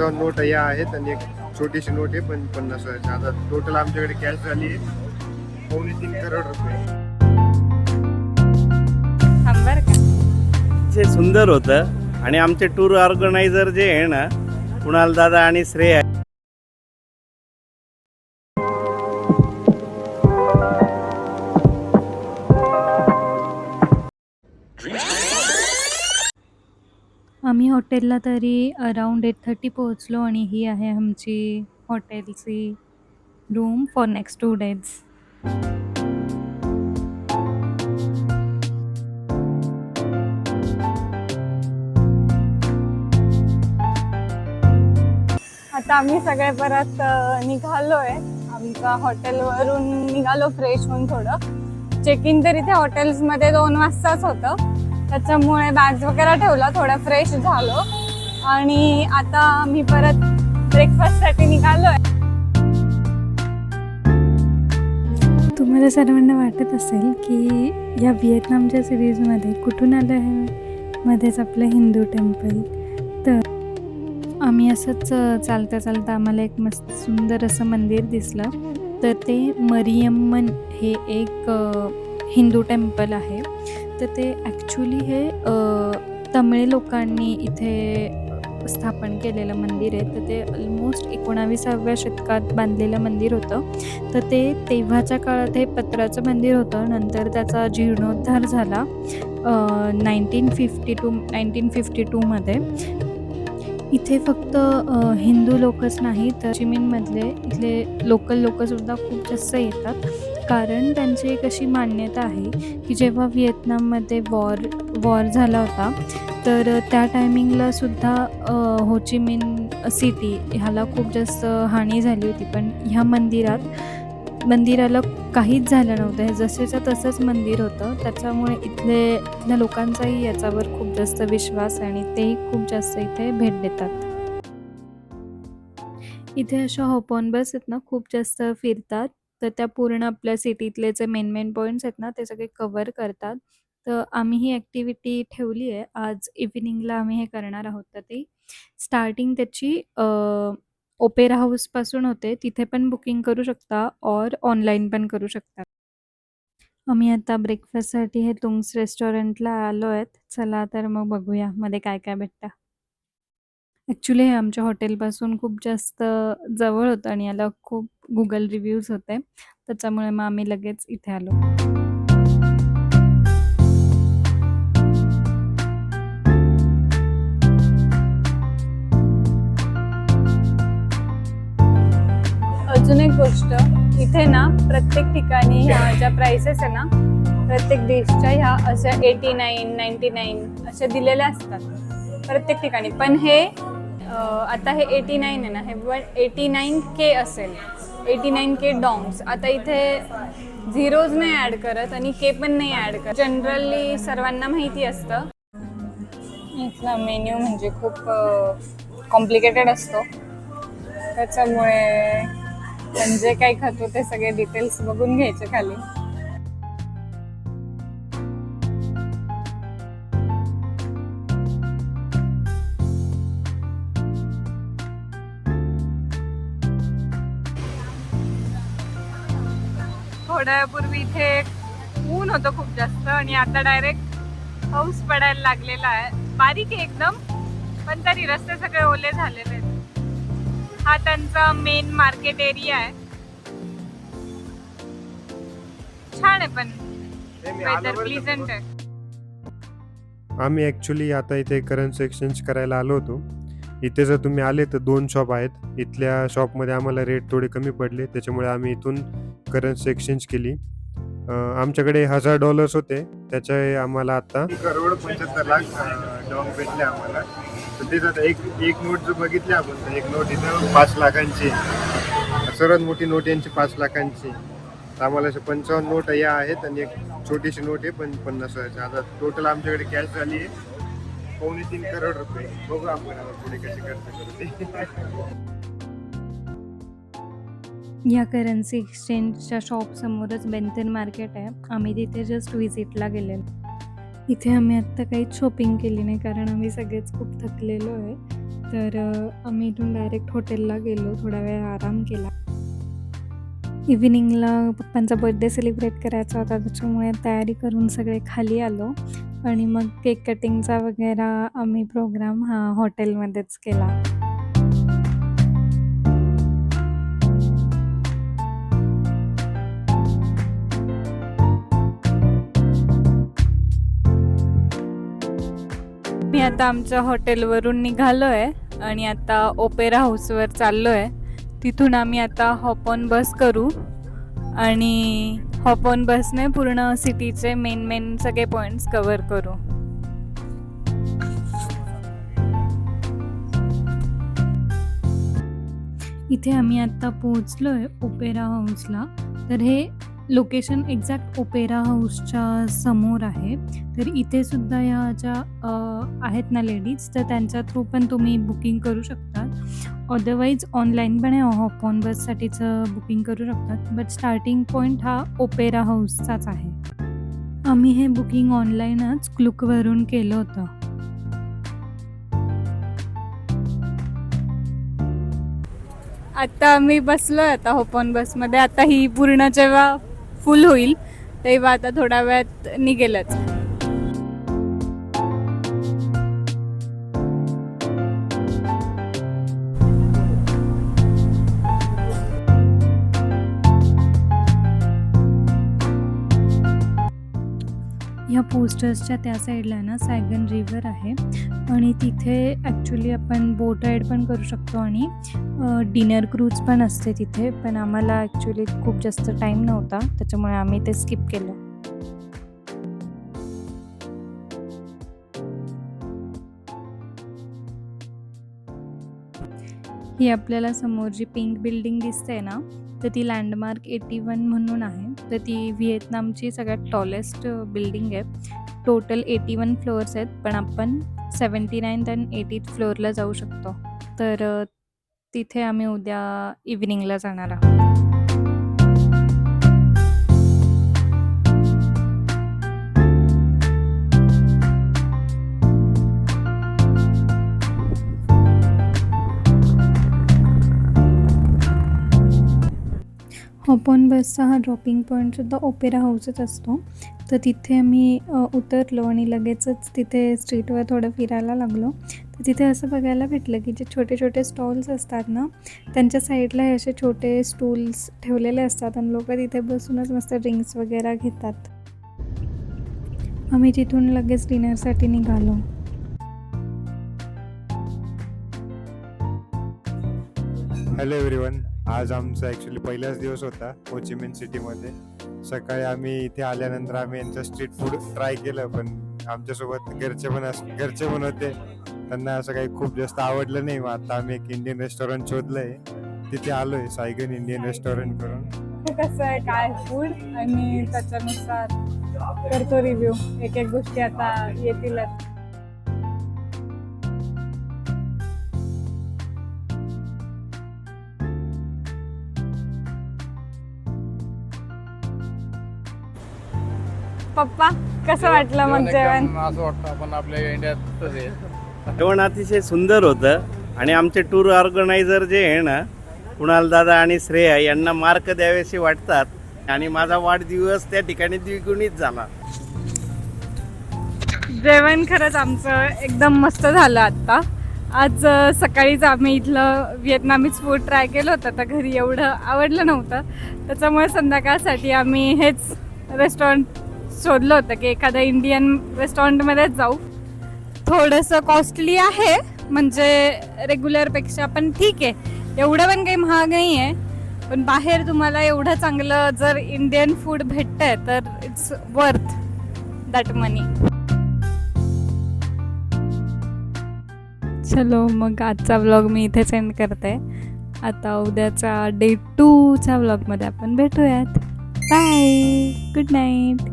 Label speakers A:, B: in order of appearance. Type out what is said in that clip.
A: 55 note या आहेत आणि एक छोटीशी नोट आहे पण 50,000. आता टोटल आमच्याकडे कॅश झाली आहे 2.25 करोड रुपये.
B: जे सुंदर होतं आणि आमचे टूर ऑर्गनायझर जे आहे ना, कुणाल दादा आणि श्रेय आहे.
C: आम्ही हॉटेलला तरी अराउंड 8:30 पोहोचलो आणि ही आहे आमची हॉटेलची रूम फॉर नेक्स्ट 2 डेज. आता आम्ही सगळे परत निघालोय. आमच्या हॉटेलवरून निघालो फ्रेश होऊन. थोडं चेक इन तरी त्या हॉटेल्समध्ये 2 वाजताच होतं, त्याच्यामुळे बॅग्स वगैरे ठेवला, थोडा फ्रेश झालो आणि आता आम्ही परत ब्रेकफास्टसाठी निघालोय. तुम्हाला सर्वांना वाटत असेल की या व्हिएतनामच्या सिरीजमध्ये कुठून आलं आहे मध्येच आपलं हिंदू टेम्पल. तर आम्ही असंच चालता चालता आम्हाला एक मस्त सुंदर असं मंदिर दिसलं. तर ते मरियम्मन हे एक हिंदू टेम्पल आहे. तर ते ॲक्च्युली हे तमिळ लोकांनी इथे स्थापन केलेलं मंदिर आहे. तर ते ऑलमोस्ट 19व्या शतकात बांधलेलं मंदिर होतं. तर ते तेव्हाच्या काळात हे पत्राचं मंदिर होतं. नंतर त्याचा जीर्णोद्धार झाला 1952मध्ये. इथे फक्त हिंदू लोकच नाही तर चिमिनमधले इथले लोकल लोकंसुद्धा खूप जास्त येतात. कारण त्यांची एक अशी मान्यता आहे की जेव्हा व्हिएतनाममध्ये वॉर झाला होता तर त्या टायमिंगला सुद्धा होचिमिन सिटी ह्याला खूप जास्त हानी झाली होती. पण ह्या मंदिराला काहीच झालं नव्हतं. हे जसेच्या तसंच मंदिर होतं. त्याच्यामुळे इथल्या लोकांचाही याच्यावर खूप जास्त विश्वास आणि तेही खूप जास्त इथे भेट देतात. इथे अशा हॉप ऑन बस आहेत ना, खूप जास्त फिरतात. तर त्या पूर्ण आपल्या सिटीतले जे मेन पॉईंट्स आहेत ना, ते सगळे कव्हर करतात. तर आम्ही ही ॲक्टिव्हिटी ठेवली आहे. आज इव्हिनिंगला आम्ही हे करणार आहोत. तर ती स्टार्टिंग त्याची ओपेरा हाऊसपासून होते. तिथे पण बुकिंग करू शकता और ऑनलाईन पण करू शकता. आम्ही आता ब्रेकफास्टसाठी हे तुंग्स रेस्टॉरंटला आलो आहेत. चला तर मग बघूया मध्ये काय काय भेटतं. ॲक्च्युली हे आमच्या हॉटेलपासून खूप जास्त जवळ होतं आणि याला खूप गुगल रिव्ह्यूज होते. त्याच्यामुळे मग आम्ही लगेच इथे आलो. अजून एक गोष्ट, इथे ना प्रत्येक ठिकाणी ह्या ज्या प्राइसेस आहे ना, प्रत्येक डिशच्या ह्या अशा 89, 99 अशा दिलेल्या असतात प्रत्येक ठिकाणी. पण हे आता हे 89 आहे ना, हे 89K असेल, 89K डॉंग्स. आता इथे झिरोज नाही ॲड करत आणि के पण नाही ॲड करत. जनरली सर्वांना माहिती असतं. इथला मेन्यू म्हणजे खूप कॉम्प्लिकेटेड असतो. त्याच्यामुळे पण जे काही खातो ते सगळे डिटेल्स बघून घ्यायचे खाली. थोड्या वेळापूर्वी इथे ऊन होतं खूप जास्त आणि आता डायरेक्ट पाऊस पडायला लागलेला आहे. बारीक आहे एकदम, पण तरी रस्ते सगळे ओले झालेले आहेत. हा त्यांचा मेन मार्केट एरिया आहे. छान आहे पण वेदर प्लीजंट आहे.
A: आम्ही ॲक्च्युली आता इथे करन्सी एक्सचेंज करायला आलो होतो. इथे जर तुम्ही आले तर 2 शॉप आहेत. इथल्या शॉपमध्ये आम्हाला रेट थोडे कमी पडले, त्याच्यामुळे आम्ही इथून करन्सी एक्सचेंज केली. आमच्याकडे $1000 होते, त्याचे आम्हाला आता 1,75,00,000 डॉंग भेटले आम्हाला. तर तेच आता एक नोट जर बघितली आपण तर एक नोट इथं 5 लाखांची, सर्वात मोठी नोट यांची 5 लाखांची. तर आम्हाला 55 नोट या आहेत आणि एक छोटीशी नोट आहे पण 50,000. आता टोटल आमच्याकडे कॅश झाली आहे 2.25 करोड रुपये. बघू आपण आता पुढे कशी खर्च करू.
C: या करन्सी एक्सचेंजच्या शॉपसमोरच बेंथन मार्केट आहे. आम्ही तिथे जस्ट व्हिजिटला गेलेलो. इथे आम्ही आत्ता काहीच शॉपिंग केली नाही कारण आम्ही सगळेच खूप थकलेलो आहे. तर आम्ही इथून डायरेक्ट हॉटेलला गेलो, थोडा वेळ आराम केला. इव्हिनिंगला पप्पांचा बर्थडे सेलिब्रेट करायचा होता, त्याच्यामुळे तयारी करून सगळे खाली आलो आणि मग केक कटिंगचा वगैरे आम्ही प्रोग्राम हा हॉटेलमध्येच केला. मी आता आमच्या हॉटेलवरून निघालो आहे आणि आता ओपेरा हाऊसवर चाललो आहे. तिथून आम्ही आता हॉप ऑन बस करू आणि हॉप ऑन बसने पूर्ण सिटीचे मेन सगळे पॉईंट्स कव्हर करू. इथे आम्ही आता पोहोचलो आहे ओपेरा हाऊसला. तर हे लोकेशन एक्झॅक्ट ओपेरा हाऊसच्या समोर आहे. तर इथे सुद्धा ह्या ज्या आहेत ना लेडीज, तर त्यांच्या थ्रू पण तुम्ही बुकिंग करू शकता. अदरवाईज ऑनलाईन पण हॉप ऑन बससाठीचं बुकिंग करू शकतात. बट स्टार्टिंग पॉईंट हा ओपेरा हाऊसचाच आहे. आम्ही हे बुकिंग ऑनलाईनच क्लुकवरून केलं होतं. आता आम्ही बसलो आता हॉप ऑन बसमध्ये. आता ही पूर्ण जेव्हा फुल होईल तेव्हा आता थोड्या वेळात निघेलच. ह्या पोस्टर्सच्या त्या साईडला ना सॅगन रिव्हर आहे आणि तिथे ॲक्च्युली आपण बोट राईड पण करू शकतो आणि डिनर क्रूज पण असते तिथे. पण आम्हाला ॲक्च्युली खूप जास्त टाईम नव्हता, त्याच्यामुळे आम्ही ते स्किप केलं. ही आपल्याला समोर जी पिंक बिल्डिंग दिसते ना, तर ती लँडमार्क 81 म्हणून आहे. तर ती व्हिएतनामची सगळ्यात टॉलेस्ट बिल्डिंग आहे. टोटल 81 फ्लोअर्स आहेत, पण आपण 79th आणि 80th फ्लोअरला जाऊ शकतो. तर तिथे आम्ही उद्या इव्हिनिंगला जाणार आहोत. हॉप ऑन बसचा हा ड्रॉपिंग पॉईंटसुद्धा ओपेरा हाऊसच असतो. तर तिथे आम्ही उतरलो आणि लगेचच तिथे स्ट्रीटवर थोडं फिरायला लागलो. तर तिथे असं बघायला भेटलं की जे छोटे छोटे स्टॉल्स असतात ना, त्यांच्या साईडला हे असे छोटे स्टूल्स ठेवलेले असतात आणि लोक तिथे बसूनच मस्त ड्रिंक्स वगैरे घेतात. आम्ही तिथून लगेच डिनरसाठी निघालो.
A: Hello everyone. आज आमचा ॲक्च्युली पहिलाच दिवस होता हो ची मिन सिटीमध्ये. सकाळी आम्ही इथे आल्यानंतर आम्ही यांचं स्ट्रीट फूड ट्राय केलं, पण आमच्यासोबत घरचे पण होते. त्यांना असं काही खूप जास्त आवडलं नाही. मग आता आम्ही एक इंडियन रेस्टॉरंट शोधलंय, तिथे आलोय, सायगन इंडियन रेस्टॉरंट करून.
C: कसं आहे काय फूड आणि त्याच्यानुसार करतो रिव्ह्यू. एक एक गोष्टी आता येतीलच. पप्पा कसं वाटलं मग जेवण?
D: असं वाटतं आपण आपल्या इंडियात
B: जेवण अतिशय सुंदर होतं आणि आमचे टूर ऑर्गनायझर जे आहे ना, कुणाल दादा आणि श्रेया यांना मार्क द्यावेसे वाटतात आणि माझा वाढदिवस त्या ठिकाणी द्विगुणित झाला.
C: जेवण खरंच आमचं एकदम मस्त झालं. आत्ता आज सकाळीच आम्ही इथलं व्हिएतनामीज फूड ट्राय केलं होतं, तर घरी एवढं आवडलं नव्हतं. त्याच्यामुळे संध्याकाळसाठी आम्ही हेच रेस्टॉरंट शोधलं होतं की एखाद्या इंडियन रेस्टॉरंटमध्येच जाऊ. थोडंसं कॉस्टली आहे म्हणजे रेग्युलरपेक्षा, पण ठीक आहे. एवढं पण काही महाग नाही आहे. पण बाहेर तुम्हाला एवढं चांगलं जर इंडियन फूड भेटतंय तर इट्स वर्थ दॅट मनी. चलो मग आजचा व्लॉग मी इथेच एंड करते. आता उद्याचा डे 2च्या व्लॉगमध्ये आपण भेटूयात. Bye, good night.